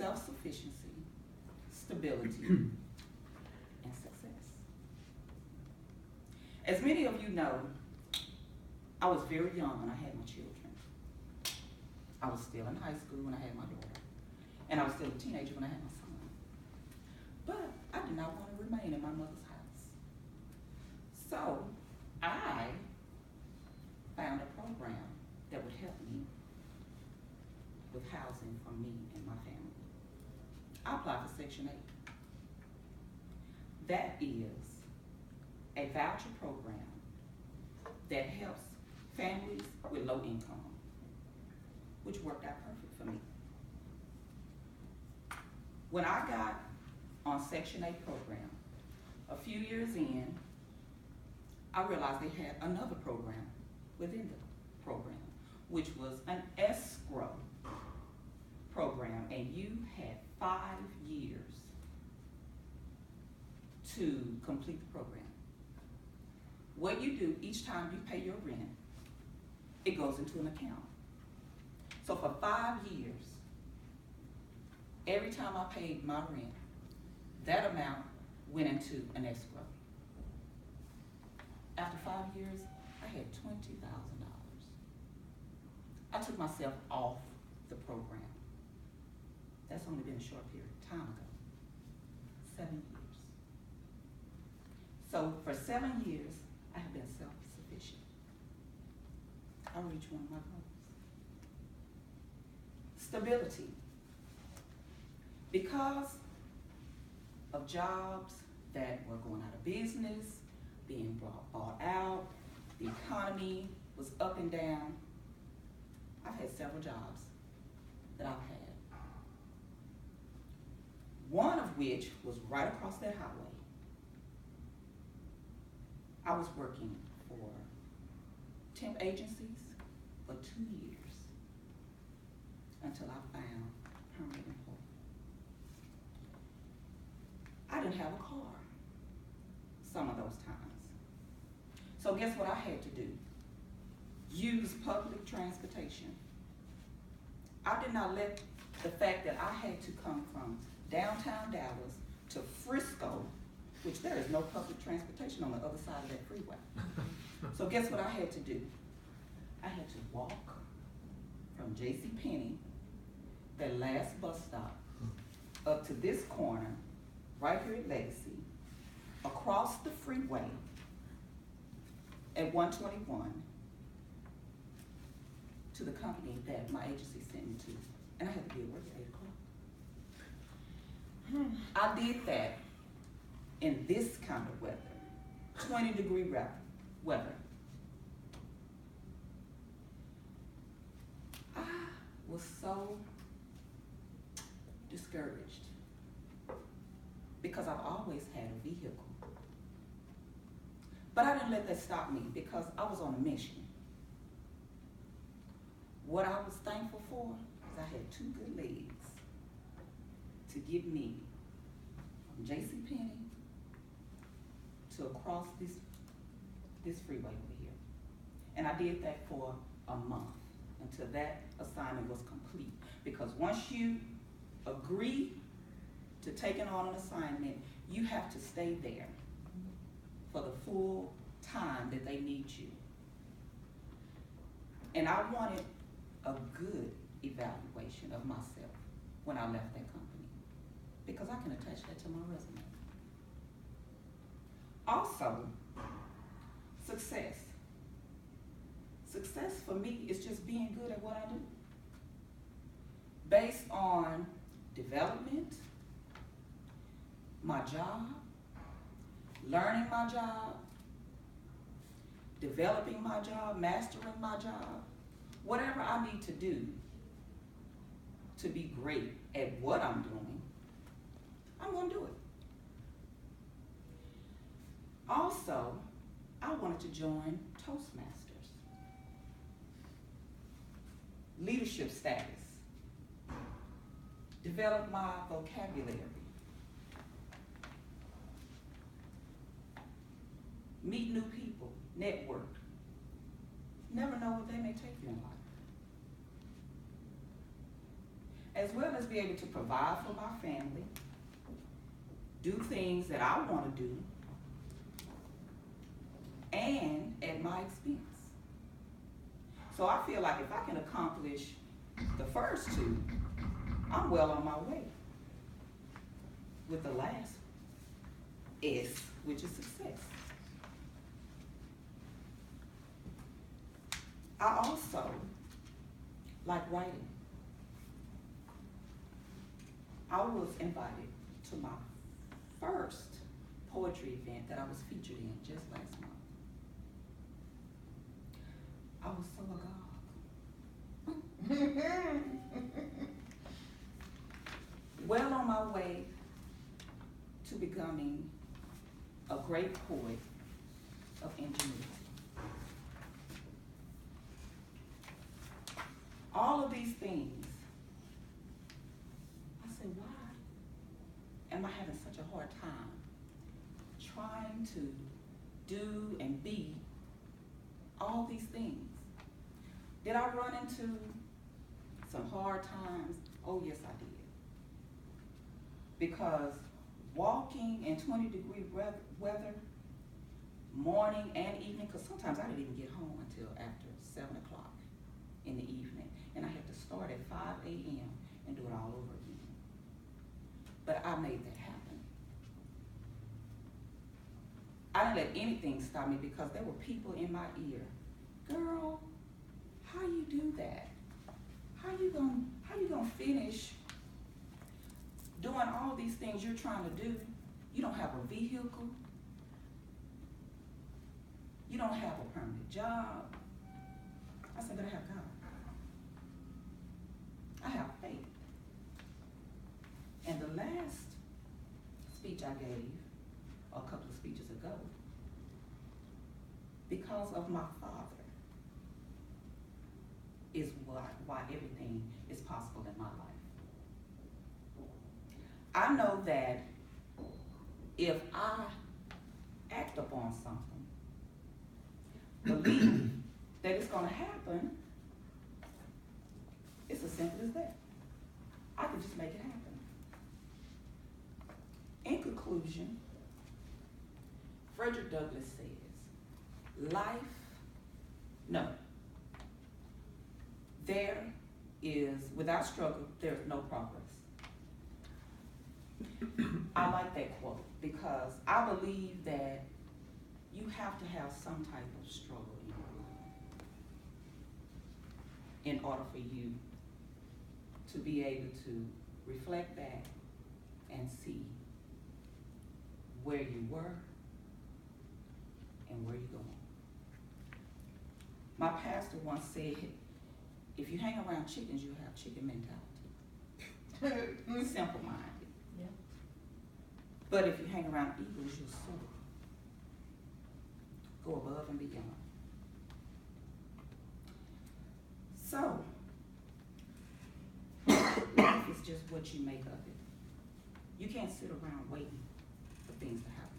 self-sufficiency, stability, and success. As many of you know, I was very young when I had my children. I was still in high school when I had my daughter, and I was still a teenager when I had my son. But I did not want to remain in my mother's house. So I found a program that would help me with housing for me and my family. I applied for Section 8. That is a voucher program that helps families with low income, which worked out perfect for me. When I got on Section 8 program, a few years in, I realized they had another program within the program, which was an escrow program, and you had 5 years to complete the program. What you do each time you pay your rent, it goes into an account. So for 5 years, every time I paid my rent, that amount went into an escrow. After 5 years, I had $20,000. I took myself off the program. That's only been a short period of time ago. 7 years. So for 7 years, I have been self-sufficient. I reached one of my goals. Stability. Because of jobs that were going out of business, being bought out, the economy was up and down, I've had several jobs that I've had. One of which was right across that highway. I was working for temp agencies for 2 years until I found permanent employment. I didn't have a car some of those times. So guess what I had to do? Use public transportation. I did not let the fact that I had to come from downtown Dallas to Frisco, which there is no public transportation on the other side of that freeway. So guess what I had to do? I had to walk from JCPenney, that last bus stop, up to this corner, right here at Legacy, across the freeway at 121 to the company that my agency sent me to. And I had to be at work at 8 o'clock. I did that in this kind of weather, 20-degree weather. I was so discouraged because I've always had a vehicle. But I didn't let that stop me because I was on a mission. What I was thankful for is I had 2 good legs to get me from JCPenney to across this freeway over here. And I did that for a month until that assignment was complete. Because once you agree to taking on an assignment, you have to stay there for the full time that they need you. And I wanted a good evaluation of myself when I left that company, because I can attach that to my resume. Also, success. Success for me is just being good at what I do, based on development, my job, learning my job, developing my job, mastering my job, whatever I need to do to be great at what I'm doing, I'm going to do it. Also, I wanted to join Toastmasters. Leadership status. Develop my vocabulary. Meet new people, network. Never know what they may take you in life. as well as be able to provide for my family, do things that I want to do, and at my expense. So I feel like if I can accomplish the first two, I'm well on my way with the last S, which is success. I also like writing. I was invited to my first poetry event that I was featured in just last month. I was so agog. Well on my way to becoming a great poet of ingenuity. All of these things, I said, why am I having such a hard time trying to do and be all these things? Did I run into some hard times? Oh, yes, I did. Because walking in 20-degree weather, morning and evening, because sometimes I didn't even get home until after 7 o'clock in the evening. And I had to start at 5 a.m. and do it all over again. But I made that happen. I didn't let anything stop me because there were people in my ear. Girl, how you do that? How you gonna finish doing all these things you're trying to do? You don't have a vehicle. You don't have a permanent job. I said, but I have God. I have faith. And the last speech I gave, a couple of speeches ago, because of my father, is why everything is possible in my life. I know that if I act upon something, believe that it's going to happen, it's as simple as that. I can just make it happen. In conclusion, Frederick Douglass says, without struggle, there's no progress. I like that quote because I believe that you have to have some type of struggle in your life in order for you to be able to reflect back and see where you were and where you're going. My pastor once said, if you hang around chickens, you'll have chicken mentality. Simple-minded. Yeah. But if you hang around eagles, you'll soar. Go above and beyond. So, life is just what you make of it. You can't sit around waiting for things to happen